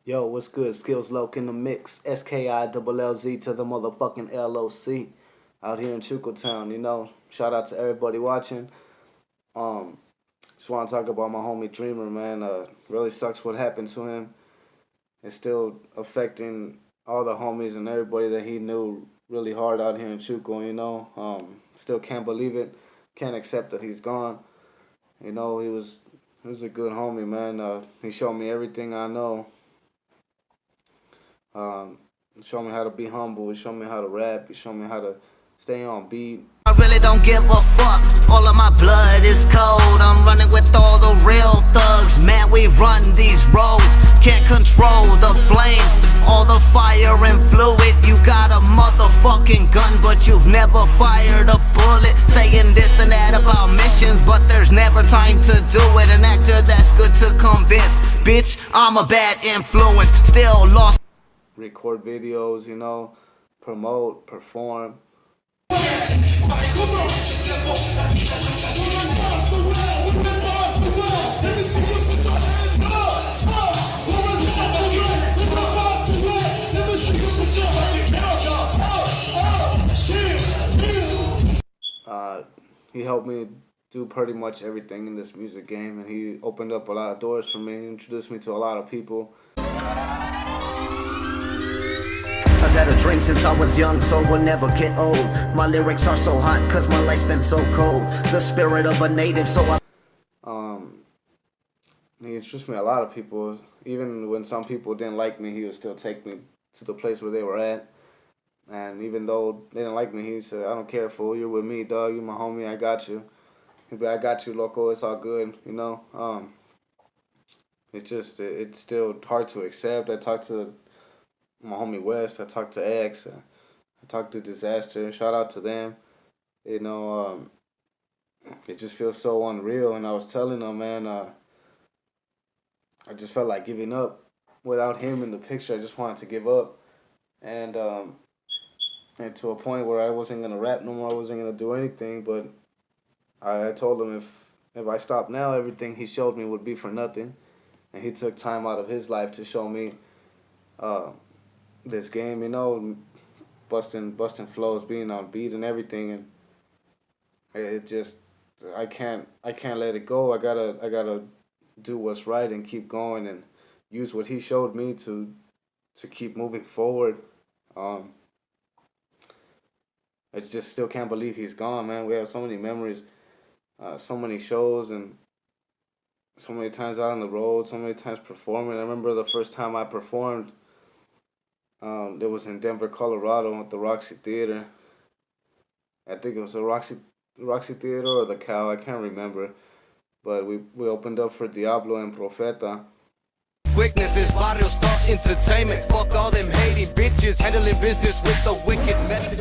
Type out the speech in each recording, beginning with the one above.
Yo, what's good? Skillz Loc in the mix. SKILLZ to the motherfucking LOC. Out here in Chukotown, you know. Shout out to everybody watching. Um, just want to talk about my homie Dreamer, man. Really sucks what happened to him. It's still affecting all the homies and everybody that he knew really hard out here in Chuko, you know. Still can't believe it. Can't accept that he's gone. You know, he was a good homie, man. He showed me everything I know. Um, he showed me how to be humble. He showed me how to rap. He showed me how to stay on beat. I really don't give a fuck. All of my blood is cold. I'm running with all the real thugs. Man, we run these roads. Can't control the flames. All the fire and fluid. You got a motherfucking gun, but you've never fired a bullet. Saying this and that about missions, but there's never time to do it. An actor that's good to convince. Bitch, I'm a bad influence. Still lost. Record videos, you know, promote, perform. He helped me do pretty much everything in this music game, and he opened up a lot of doors for me, introduced me to a lot of people. I've had a dream since I was young, so we'll never get old. My lyrics are so hot, cause my life's been so cold. The spirit of a native, so I... He introduced me to a lot of people. Even when some people didn't like me, he would still take me to the place where they were at. And even though they didn't like me, he said, I don't care, fool. You're with me, dog. You're my homie. I got you. He'd be, I got you, loco. It's all good, you know. It's still hard to accept. I talked to my homie West. I talked to X. I talked to Disaster. Shout out to them. You know, it just feels so unreal. And I was telling them, man, I just felt like giving up. Without him in the picture, I just wanted to give up. And to a point where I wasn't gonna rap no more. I wasn't gonna do anything. But I told him if I stopped now, everything he showed me would be for nothing. And he took time out of his life to show me this game, you know, busting flows, being on beat and everything. And it just, I can't let it go. I gotta do what's right and keep going and use what he showed me to keep moving forward. I just still can't believe he's gone, man. We have so many memories, so many shows, and so many times out on the road, so many times performing. I remember the first time I performed, it was in Denver, Colorado at the Roxy Theater. I think it was the Roxy Theater or the Cow, I can't remember. But we opened up for Diablo and Profeta. Weaknesses, barrio star entertainment. Fuck all them hating bitches, handling business with the wicked method.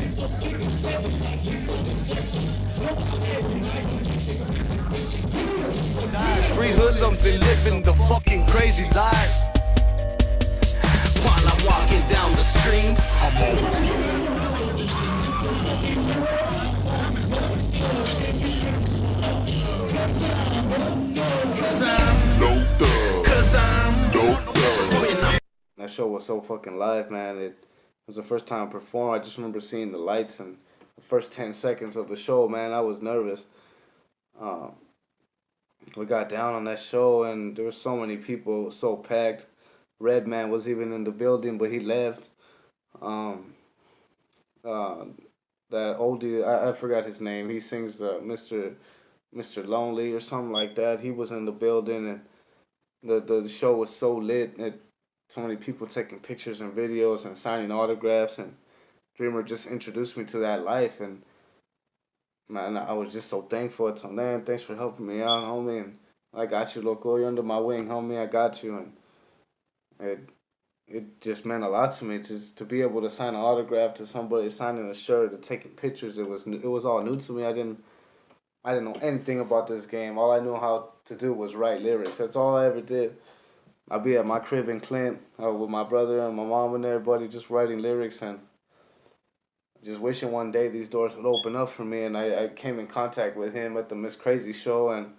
Street hoodlums and living the fucking crazy life. While I'm walking down the street, I'm always That show was so fucking live, man. It was the first time I performed. I just remember seeing the lights and the first 10 seconds of the show, man. I was nervous. We got down on that show, and there were so many people. It was so packed. Redman was even in the building, but he left. That oldie, I forgot his name. He sings Mr. Lonely or something like that. He was in the building, and the show was so lit. So many people taking pictures and videos and signing autographs, and Dreamer just introduced me to that life, and man, I was just so thankful. I told him, man, thanks for helping me out, homie, and I got you, loco. You're under my wing, homie. I got you, and it just meant a lot to me to be able to sign an autograph to somebody, signing a shirt, or taking pictures. It was all new to me. I didn't know anything about this game. All I knew how to do was write lyrics. That's all I ever did. I'd be at my crib in Clint with my brother and my mom and everybody just writing lyrics and just wishing one day these doors would open up for me. And I came in contact with him at the Miss Crazy show, and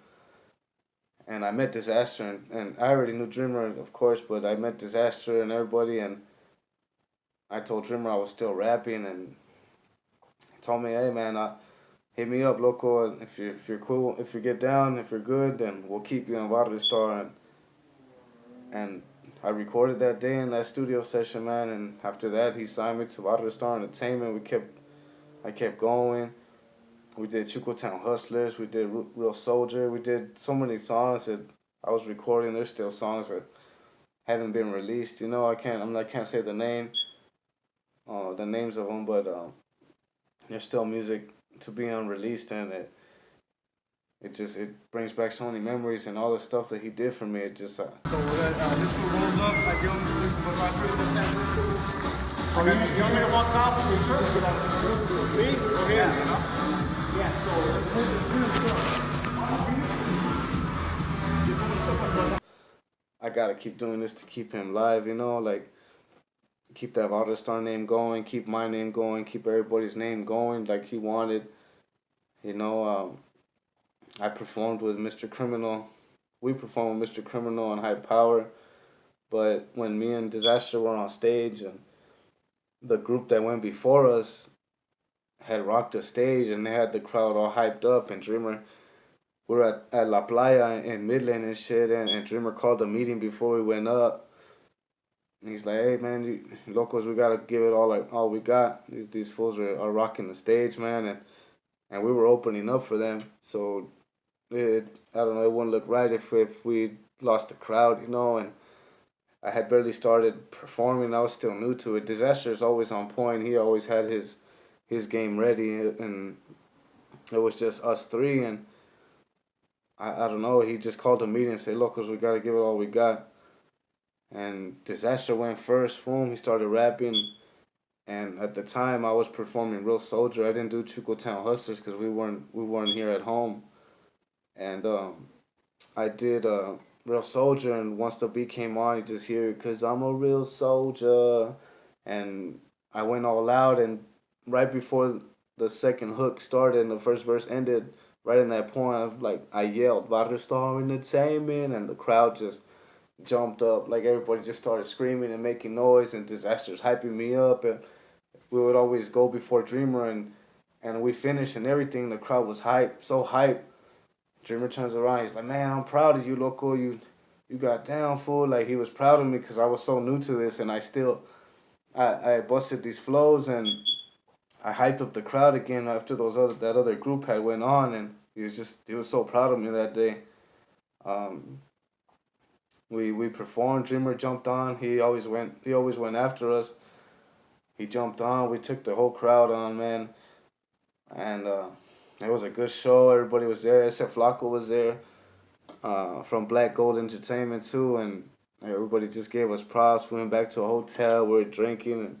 and I met Disaster, and I already knew Dreamer, of course, but I met Disaster and everybody, and I told Dreamer I was still rapping, and he told me, hey man, hit me up, loco, if you're cool, if you get down, if you're good, then we'll keep you in Barrio Star, and I recorded that day in that studio session, man, and after that he signed me to Barrio Star Entertainment. I kept going. We did Chucotown Hustlers, we did Real Soldier, we did so many songs that I was recording. There's still songs that haven't been released. You know, I can't say the names of them, but there's still music to be unreleased, and it brings back so many memories and all the stuff that he did for me. It just So this one rolls up. I give him this was my critical chance. You want me to walk off with me or him? Yeah. So let's move this. I gotta keep doing this to keep him live. You know, like keep that Barrio Star name going, keep my name going, keep everybody's name going like he wanted. You know, I performed with Mr. Criminal. We performed with Mr. Criminal and High Power. But when me and Disaster were on stage, and the group that went before us had rocked the stage and they had the crowd all hyped up, and Dreamer, we were at La Playa in Midland and shit, and Dreamer called a meeting before we went up. And he's like, hey man, you locals, we gotta give it all we got. These fools are rocking the stage, man, and we were opening up for them. So I don't know, it wouldn't look right if we lost the crowd, you know, and I had barely started performing. I was still new to it. Disaster is always on point. He always had his game ready, and it was just us three, and I don't know, he just called a meeting and said, locals, we gotta give it all we got. And Disaster went first, boom, he started rapping, and at the time I was performing Real Soldier. I didn't do Chucotown Hustlers because we weren't here at home. And I did Real Soldier, and once the beat came on, you just hear it, 'cause I'm a real soldier. And I went all out, and right before the second hook started and the first verse ended, right in that point, I yelled, Barrio Star Entertainment, and the crowd just jumped up. Like, everybody just started screaming and making noise, and Disaster's hyping me up, and we would always go before Dreamer, and we finished and everything. The crowd was hyped, so hyped. Dreamer turns around, he's like, man, I'm proud of you, loco. You got down, fool. Like, he was proud of me because I was so new to this, and I busted these flows, and I hyped up the crowd again after that other group had went on, and he was so proud of me that day. We performed. Dreamer jumped on. He always went after us. He jumped on. We took the whole crowd on, man, and it was a good show. Everybody was there. Except Flaco was there from Black Gold Entertainment too, and everybody just gave us props. We went back to a hotel. We were drinking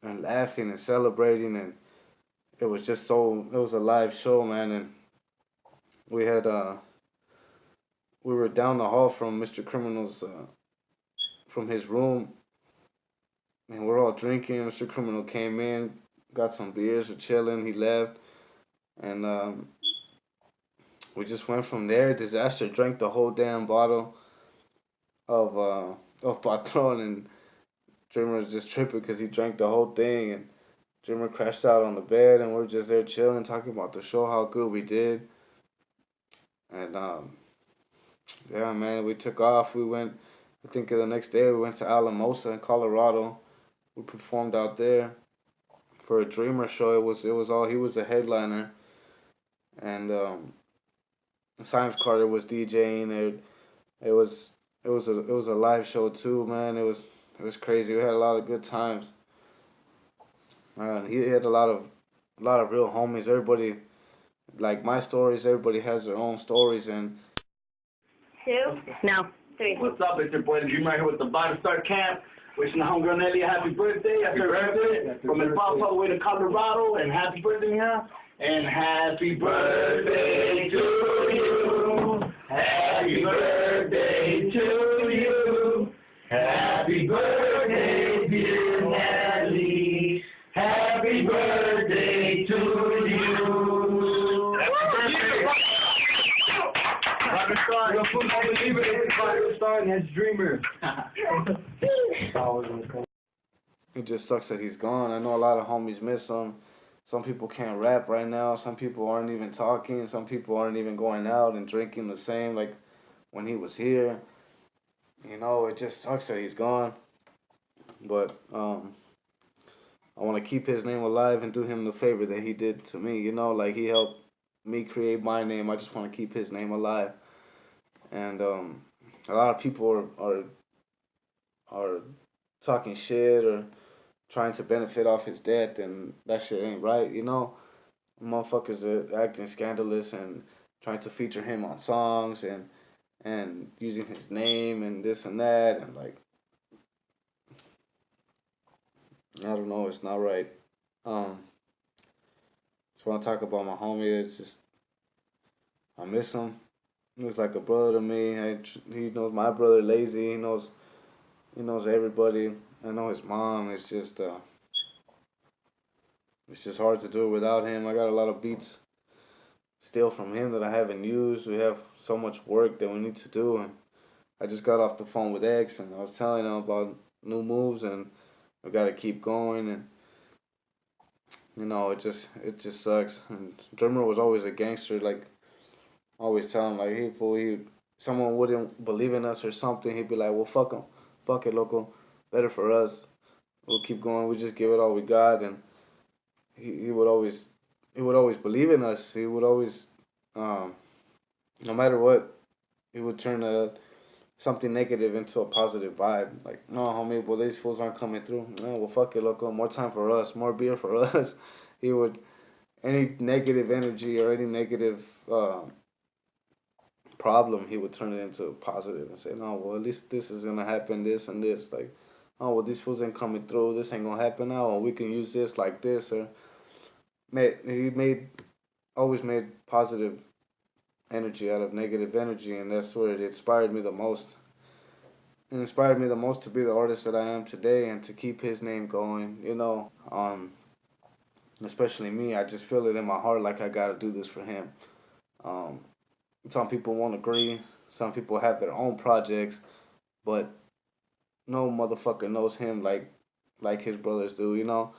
and laughing and celebrating, and it was a live show, man. And we had we were down the hall from Mr. Criminal's from his room, and we're all drinking. Mr. Criminal came in, got some beers, we're chilling. He left, and we just went from there. Disaster drank the whole damn bottle of Patron, and Dreamer was just tripping because he drank the whole thing, and Dreamer crashed out on the bed, and we're just there chilling, talking about the show, how good we did. And yeah, man, we took off. We went, I think the next day we went to Alamosa in Colorado. We performed out there for a Dreamer show. It was all, he was a headliner, and Science Carter was DJing. It was a live show too, man. It was crazy. We had a lot of good times. He had a lot of real homies. Everybody, like my stories, everybody has their own stories, and 2, no, 3. What's up? It's your boy Dreamer here with the Barrio Star Camp. Wishing the homegirl Nelly a happy birthday. Happy birthday. From El Paso all the way to Colorado, and happy birthday here. And happy birthday to you. Happy birthday to you. Happy birthday, dear Nelly. Happy birthday to you. Happy birthday. star. You're a full believer. You're a star and that's dreamer. It just sucks that he's gone. I know a lot of homies miss him. Some people can't rap right now. Some people aren't even talking. Some people aren't even going out and drinking the same like when he was here. You know, it just sucks that he's gone. But I want to keep his name alive and do him the favor that he did to me. You know, like he helped me create my name. I just want to keep his name alive. And a lot of people are talking shit or trying to benefit off his death, and that shit ain't right. You know, motherfuckers are acting scandalous and trying to feature him on songs and using his name and this and that, and like, I don't know, it's not right. Just want to talk about my homie. It's just, I miss him. He was like a brother to me. He knows my brother Lazy. He knows everybody. I know his mom. It's just hard to do it without him. I got a lot of beats still from him that I haven't used. We have so much work that we need to do, and I just got off the phone with X, and I was telling him about new moves, and we got to keep going, and you know, it just sucks. And Drummer was always a gangster. Like, I always tell him, like, someone wouldn't believe in us or something, he'd be like, well, fuck it, loco, better for us. We'll keep going. We just give it all we got, and he would always believe in us. He would always, no matter what, he would turn something negative into a positive vibe. Like, no, homie, well, these fools aren't coming through. No, well, fuck it, loco. More time for us. More beer for us. He would, any negative energy or any negative problem, he would turn it into positive and say, no, well, at least this is going to happen, this and this. Like, oh, well, these fools ain't coming through. This ain't going to happen now. Or we can use this like this. Or he always made positive energy out of negative energy, and that's where it inspired me the most. It inspired me the most to be the artist that I am today and to keep his name going, you know. Especially me, I just feel it in my heart like I gotta do this for him. Some people won't agree. Some people have their own projects, but no motherfucker knows him like his brothers do, you know.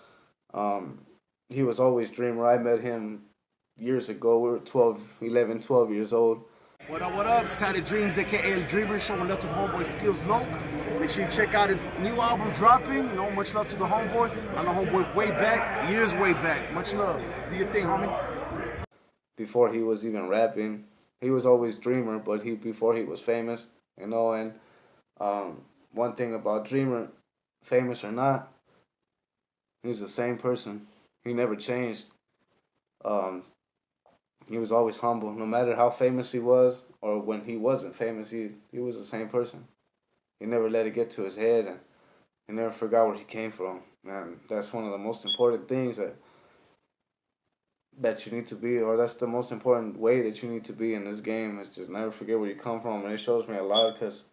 He was always Dreamer. I met him years ago. We were 12 years old. What up? It's Tatted Dreams, aka El Dreamer, showing love to the homeboy Skillz Loc. Make sure you check out his new album dropping. You know, much love to the homeboy. I know homeboy way back, years way back. Much love. Do your thing, homie. Before he was even rapping, he was always Dreamer, but before he was famous, you know. And one thing about Dreamer, famous or not, he's the same person. He never changed. He was always humble. No matter how famous he was or when he wasn't famous, he was the same person. He never let it get to his head, and he never forgot where he came from. And that's one of the most important things that you need to be, or that's the most important way that you need to be in this game, is just never forget where you come from. And it shows me a lot because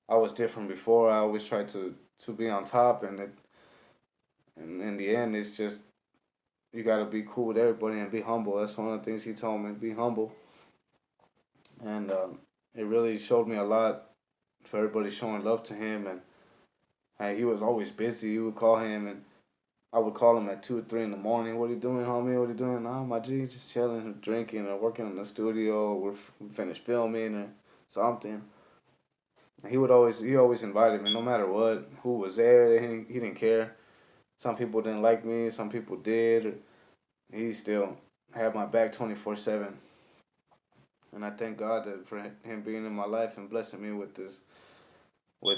I was different before. I always tried to be on top, and in the end, it's just, you gotta be cool with everybody and be humble. That's one of the things he told me, be humble. And it really showed me a lot for everybody showing love to him. And he was always busy. You would call him, and I would call him at 2 or 3 in the morning. What are you doing, homie? What are you doing? Nah, my G, just chilling, drinking, or working in the studio. We finished filming or something. And he always invited me, no matter what, who was there. He didn't care. Some people didn't like me, some people did. He still had my back 24/7. And I thank God for him being in my life and blessing me with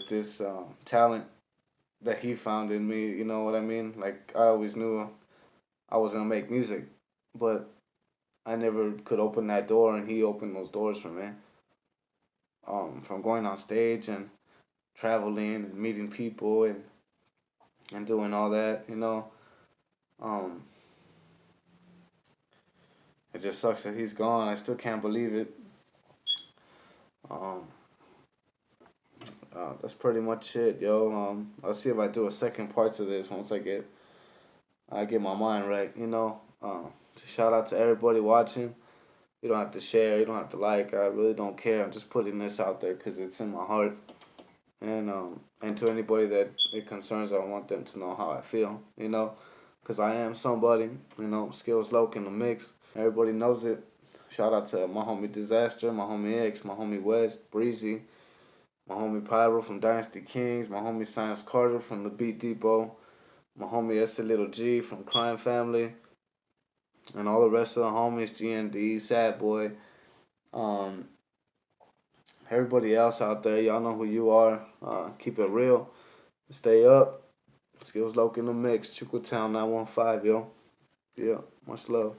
this talent that he found in me. You know what I mean? Like, I always knew I was gonna make music, but I never could open that door, and he opened those doors for me. From going on stage and traveling and meeting people and doing all that, you know. It just sucks that he's gone. I still can't believe it. That's pretty much it, yo. I'll see if I do a second part to this once I get my mind right, you know. Shout out to everybody watching. You don't have to share. You don't have to like. I really don't care. I'm just putting this out there because it's in my heart. And to anybody that it concerns, I want them to know how I feel, you know, because I am somebody, you know. Skillz Loc in the mix. Everybody knows it. Shout out to my homie Disaster, my homie X, my homie West, Breezy, my homie Pyro from Dynasty Kings, my homie Science Carter from the Beat Depot, my homie S. Little G from Crime Family, and all the rest of the homies, GND, Sad Boy, everybody else out there. Y'all know who you are. Keep it real. Stay up. Skillz Loc in the mix. Chukwutown 915, yo. Yeah, much love.